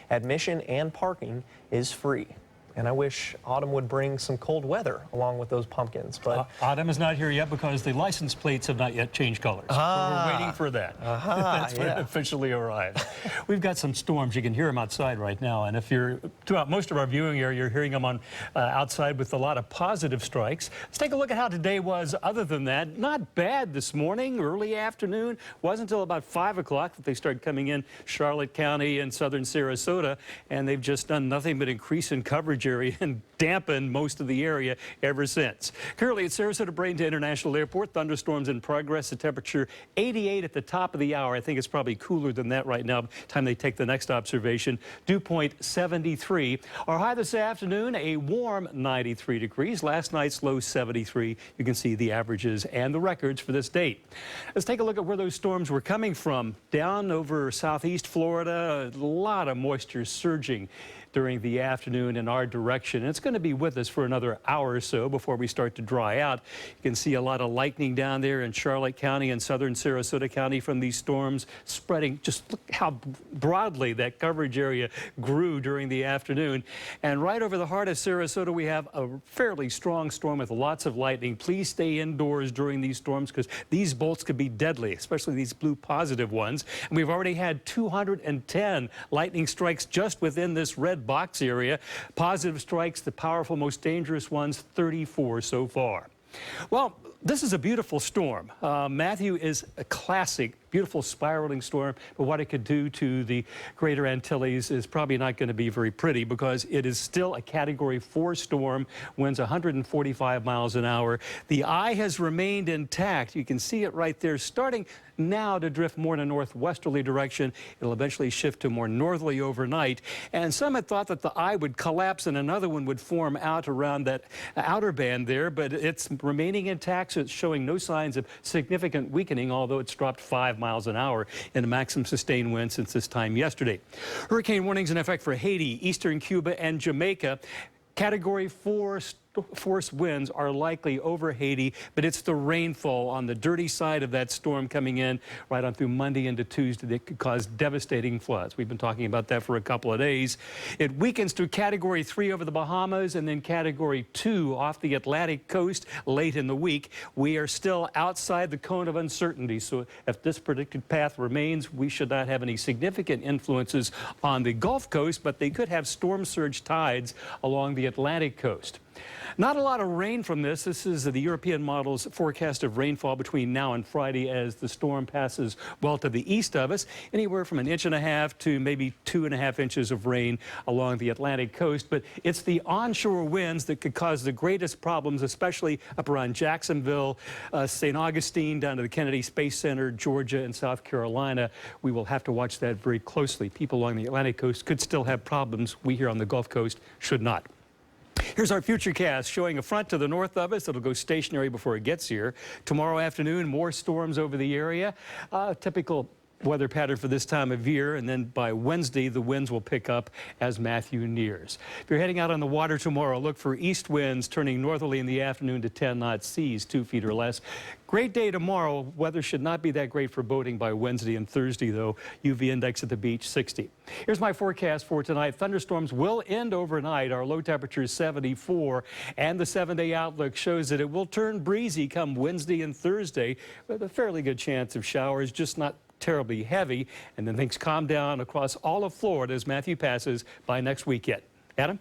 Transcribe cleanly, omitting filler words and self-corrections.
Admission and parking is free. And I wish autumn would bring some cold weather along with those pumpkins. But autumn is not here yet because the license plates have not yet changed colors. We're waiting for that. That's when it officially arrives. We've got some storms. You can hear them outside right now. And if you're throughout most of our viewing area, you're hearing them on outside with a lot of positive strikes. Let's take a look at how today was. Other than that, not bad this morning, early afternoon. Wasn't until about 5 o'clock that they started coming in Charlotte County and southern Sarasota. And they've just done nothing but increase in coverage area and dampened most of the area ever since. Currently at Sarasota Bradenton International Airport, thunderstorms in progress. The temperature 88 at the top of the hour. I think it's probably cooler than that right now by the time they take the next observation. Dew point 73. Our high this afternoon, a warm 93 degrees. Last night's low 73. You can see the averages and the records for this date. Let's take a look at where those storms were coming from. Down over southeast Florida, a lot of moisture surging during the afternoon in our direction. And it's going to be with us for another hour or so before we start to dry out. You can see a lot of lightning down there in Charlotte County and southern Sarasota County from these storms spreading. Just look how broadly that coverage area grew during the afternoon. And right over the heart of Sarasota, we have a fairly strong storm with lots of lightning. Please stay indoors during these storms because these bolts could be deadly, especially these blue positive ones. And we've already had 210 lightning strikes just within this red box area. Positive strikes, the powerful, most dangerous ones, 34 so far. Well, this is a beautiful storm. Matthew is a classic, beautiful spiraling storm, but what it could do to the Greater Antilles is probably not going to be very pretty because it is still a Category 4 storm, winds 145 miles an hour. The eye has remained intact. You can see it right there, starting now to drift more in a northwesterly direction. It'll eventually shift to more northerly overnight. And some had thought that the eye would collapse and another one would form out around that outer band there, but it's remaining intact, so it's showing no signs of significant weakening, although it's dropped 5 miles an hour in a maximum sustained wind since this time yesterday. Hurricane warnings in effect for Haiti, eastern Cuba, and Jamaica. Category 4 force winds are likely over Haiti, but it's the rainfall on the dirty side of that storm coming in right on through Monday into Tuesday that could cause devastating floods. We've been talking about that for a couple of days. It weakens to Category 3 over the Bahamas and then Category 2 off the Atlantic coast late in the week. We are still outside the cone of uncertainty, so if this predicted path remains, we should not have any significant influences on the Gulf Coast, but they could have storm surge tides along the Atlantic coast. Not a lot of rain from this. This is the European model's forecast of rainfall between now and Friday as the storm passes well to the east of us. Anywhere from 1.5 inches to maybe 2.5 inches of rain along the Atlantic coast. But it's the onshore winds that could cause the greatest problems, especially up around Jacksonville, St. Augustine, down to the Kennedy Space Center, Georgia, and South Carolina. We will have to watch that very closely. People along the Atlantic coast could still have problems. We here on the Gulf Coast should not. Here's our future cast showing a front to the north of us. It'll go stationary before it gets here. Tomorrow afternoon, more storms over the area. Typical weather pattern for this time of year, and then by Wednesday the winds will pick up as Matthew nears. If you're heading out on the water tomorrow, look for east winds turning northerly in the afternoon to 10 knot seas, 2 feet or less. Great day tomorrow. Weather should not be that great for boating by Wednesday and Thursday though. UV index at the beach 60. Here's my forecast for tonight. Thunderstorms will end overnight. Our low temperature is 74 and the 7-day outlook shows that it will turn breezy come Wednesday and Thursday with a fairly good chance of showers, just not terribly heavy, and then things calm down across all of Florida as Matthew passes by next weekend. Adam?